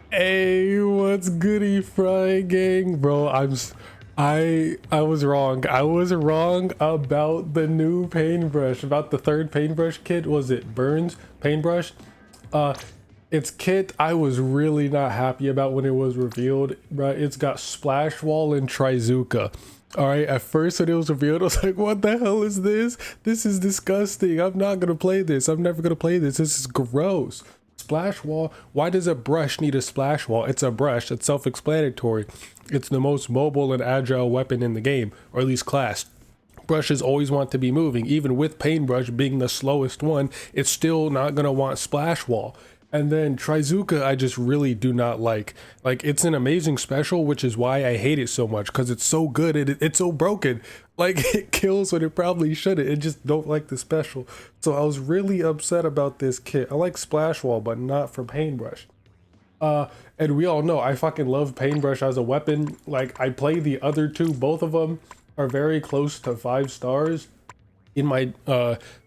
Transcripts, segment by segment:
Hey, what's goody, Frye Gang, bro? I was wrong. I was wrong about the new paintbrush, about the third paintbrush kit. Was it Burns paintbrush? Uh, its kit I was really not happy about when it was revealed, right? It's got splash wall and Trizuka. All right, at first when it was revealed, I was like, what the hell is this? This is disgusting. I'm not gonna play this. I'm never gonna play this. This is gross. Splash wall. Why does a brush need a splash wall? It's a brush. It's self-explanatory. It's the most mobile and agile weapon in the game, or at least class. Brushes always want to be moving. Even with paintbrush being the slowest one, it's still not gonna want splash wall. And then Trizuka, I just really do not like. Like, it's an amazing special, which is why I hate it so much, because it's so good and it's so broken. Like, it kills when it probably shouldn't. It just don't like the special. So I was really upset about this kit. I like Splash Wall, but not for Paintbrush. And we all know I fucking love Paintbrush as a weapon. Like, I play the other two. Both of them are very close to 5 stars. In my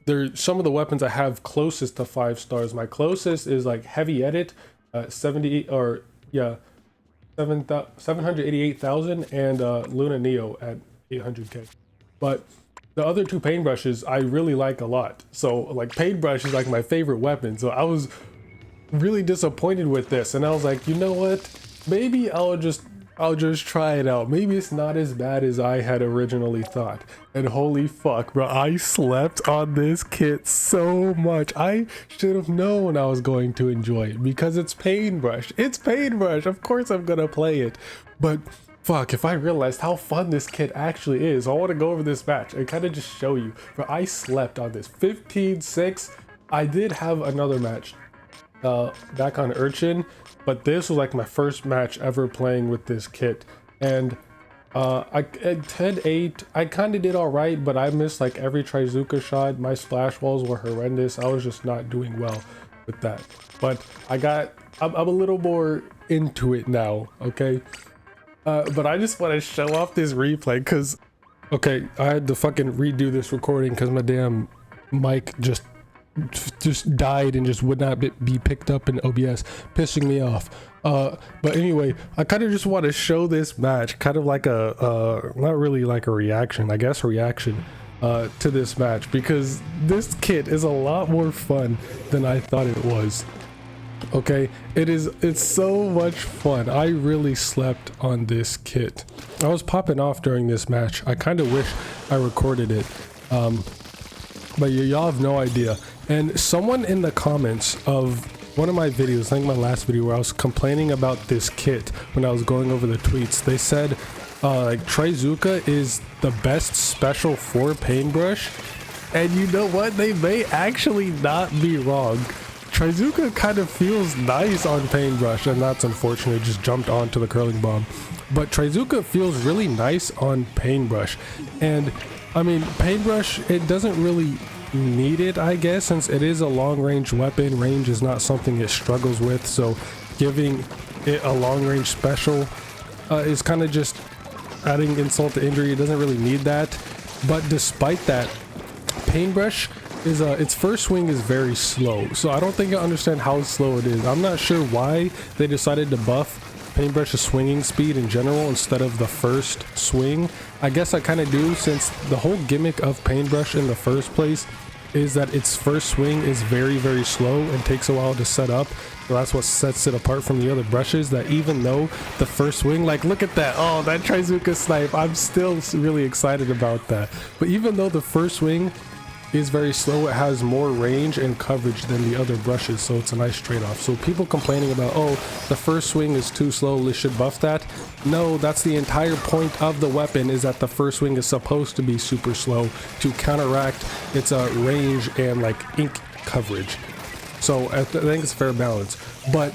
they're some of the weapons I have closest to 5 stars. My closest is like Heavy Edit, 70 or yeah, 788,000, and Luna Neo at 800k. But the other two paintbrushes I really like a lot. So like paintbrush is like my favorite weapon. So I was really disappointed with this, and I was like, you know what? Maybe I'll just try it out. Maybe it's not as bad as I had originally thought. And holy fuck, bro, I slept on this kit so much. I should have known I was going to enjoy it because it's Paintbrush. It's Paintbrush. Of course I'm gonna play it. But fuck, if I realized how fun this kit actually is, I want to go over this match and kind of just show you. But I slept on this 15-6. I did have another match back on Urchin, but this was like my first match ever playing with this kit. And at 10-8 I kind of did all right, but I missed like every Trizuka shot. My splash walls were horrendous. I was just not doing well with that, but I'm a little more into it now. Okay, but I just want to show off this replay because okay, I had to fucking redo this recording because my damn mic just died and just would not be picked up in OBS, pissing me off. But anyway, I kind of just want to show this match, kind of like a not really like a reaction, I guess reaction to this match, because this kit is a lot more fun than I thought it was. Okay, it's so much fun. I really slept on this kit. I was popping off during this match. I kind of wish I recorded it, but y'all have no idea. And someone in the comments of one of my videos, I think my last video, where I was complaining about this kit when I was going over the tweets, they said like Trizuka is the best special for Paintbrush. And you know what? They may actually not be wrong. Trizuka kind of feels nice on Paintbrush, and that's unfortunate. It just jumped onto the curling bomb. But Trizuka feels really nice on Paintbrush. And I mean, Paintbrush, it doesn't really need it, I guess, since it is a long-range weapon. Range is not something it struggles with, so giving it a long-range special is kind of just adding insult to injury. It doesn't really need that. But despite that, Paintbrush is its first swing is very slow, so I don't think I understand how slow it is. I'm not sure why they decided to buff Paintbrush's swinging speed in general instead of the first swing. I guess I kind of do, since the whole gimmick of Paintbrush in the first place is that its first swing is very, very slow and takes a while to set up. So that's what sets it apart from the other brushes, that even though the first swing, like look at that, oh, that Trizuka snipe, I'm still really excited about that. But even though the first swing is very slow, it has more range and coverage than the other brushes, so it's a nice trade-off. So people complaining about, oh, the first swing is too slow, they should buff that. No, that's the entire point of the weapon, is that the first swing is supposed to be super slow to counteract its range and like ink coverage. So I think it's a fair balance. But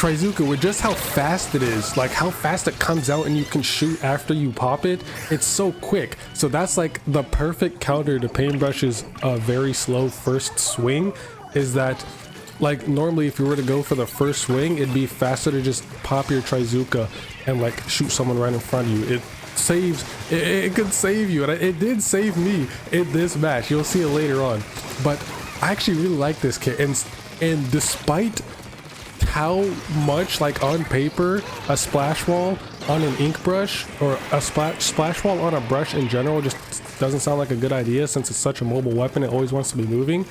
Trizuka, with just how fast it is, like how fast it comes out and you can shoot after you pop it, it's so quick. So that's like the perfect counter to Paintbrush's very slow first swing, is that like normally if you were to go for the first swing, it'd be faster to just pop your Trizuka and like shoot someone right in front of you. It saves, it could save you, and it did save me in this match. You'll see it later on. But I actually really like this kit, and despite how much, like on paper, a splash wall on an ink brush or a splash wall on a brush in general just doesn't sound like a good idea, since it's such a mobile weapon. It always wants to be moving.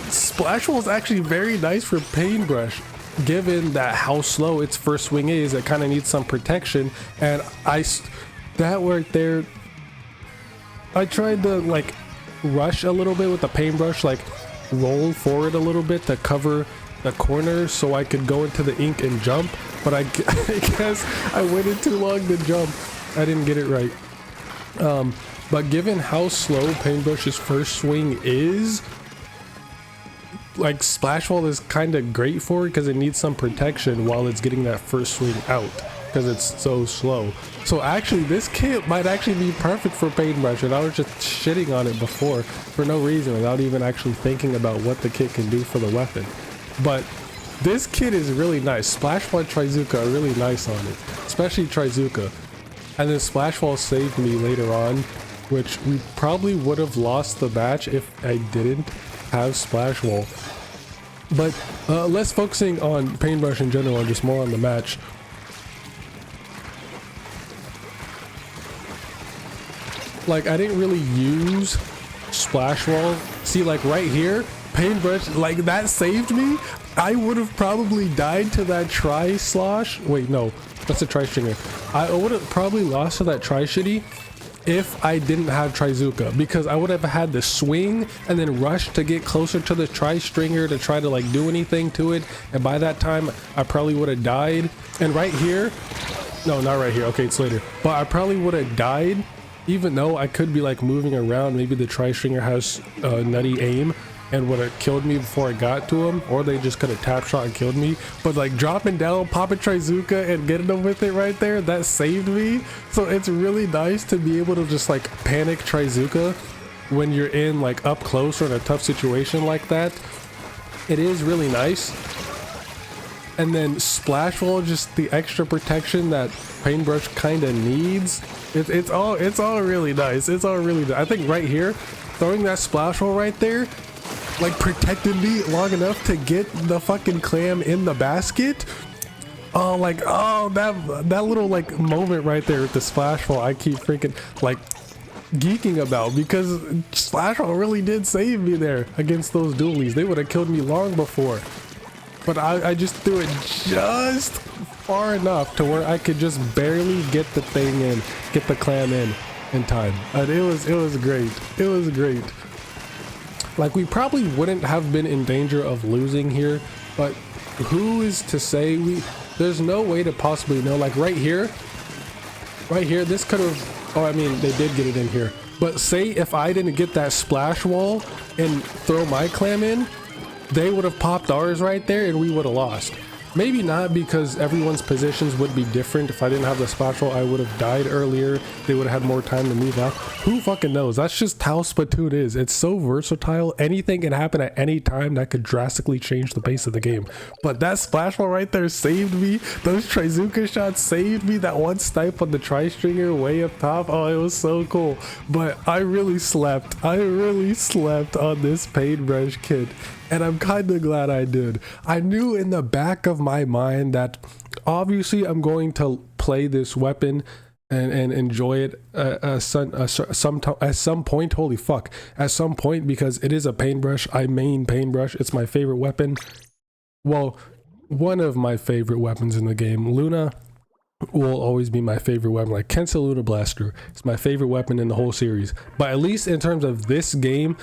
Splash wall is actually very nice for paintbrush, given that how slow its first swing is. It kind of needs some protection, and that right there, I tried to like rush a little bit with the paintbrush, like roll forward a little bit to cover the corners so I could go into the ink and jump, but I guess I waited too long to jump. I didn't get it right. But given how slow paintbrush's first swing is, like splash wall is kind of great for it because it needs some protection while it's getting that first swing out, because it's so slow. So actually this kit might actually be perfect for paintbrush, and I was just shitting on it before for no reason without even actually thinking about what the kit can do for the weapon. But this kit is really nice. Splash wall and Trizooka are really nice on it, especially Trizooka. And then splash wall saved me later on, which we probably would have lost the match if I didn't have splash wall. But less focusing on paintbrush in general and just more on the match. Like, I didn't really use splash wall. See, like right here, paintbrush, like that saved me. I would have probably died to that tri-slosh. Wait, no, that's a tri-stringer. I would have probably lost to that tri-shitty if I didn't have Trizooka, because I would have had to swing and then rush to get closer to the tri-stringer to try to like do anything to it, and by that time I probably would have died. And right here, no, not right here, okay, it's later, but I probably would have died even though I could be like moving around. Maybe the tri-stringer has nutty aim and would have killed me before I got to him, or they just could have tap shot and killed me. But like dropping down, popping Trizooka and getting them with it right there, that saved me. So it's really nice to be able to just like panic Trizooka when you're in like up close or in a tough situation like that. It is really nice. And then splash wall, just the extra protection that paintbrush kind of needs. It's all really nice. It's all really nice. I think right here, throwing that splash wall right there, like protected me long enough to get the fucking clam in the basket. Oh, like, oh, that little like moment right there with the splash wall, I keep freaking like geeking about, because splash wall really did save me there against those dualies. They would have killed me long before, but I just threw it just far enough to where I could just barely get the thing in, get the clam in time. And it was great. It was great. Like, we probably wouldn't have been in danger of losing here, but who is to say? There's no way to possibly know. Like right here, this could have, oh, I mean, they did get it in here, but say if I didn't get that splash wall and throw my clam in, they would have popped ours right there and we would have lost. Maybe not, because everyone's positions would be different. If I didn't have the splash wall, I would have died earlier. They would have had more time to move out. Who fucking knows? That's just how Splatoon is. It's so versatile. Anything can happen at any time that could drastically change the pace of the game. But that splash wall right there saved me. Those Trizooka shots saved me. That one snipe on the tri-stringer way up top. Oh, it was so cool. But I really slept. I really slept on this paintbrush kit. And I'm kind of glad I did. I knew in the back of my mind that obviously I'm going to play this weapon and enjoy it at some point. Holy fuck, at some point, because it is a paintbrush. I main paintbrush. It's my favorite weapon. Well, one of my favorite weapons in the game. Luna will always be my favorite weapon. Like Kensa Luna Blaster, it's my favorite weapon in the whole series. But at least in terms of this game,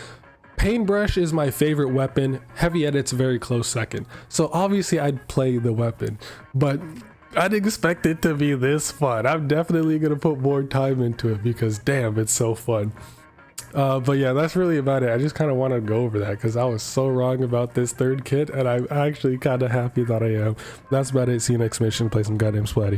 paintbrush is my favorite weapon. Heavy edit's a very close second. So obviously I'd play the weapon, but I didn't expect it to be this fun. I'm definitely gonna put more time into it because damn, it's so fun. But yeah, that's really about it. I just kind of want to go over that because I was so wrong about this third kit, and I'm actually kind of happy that I am. That's about it. See you next mission. Play some goddamn Splatty.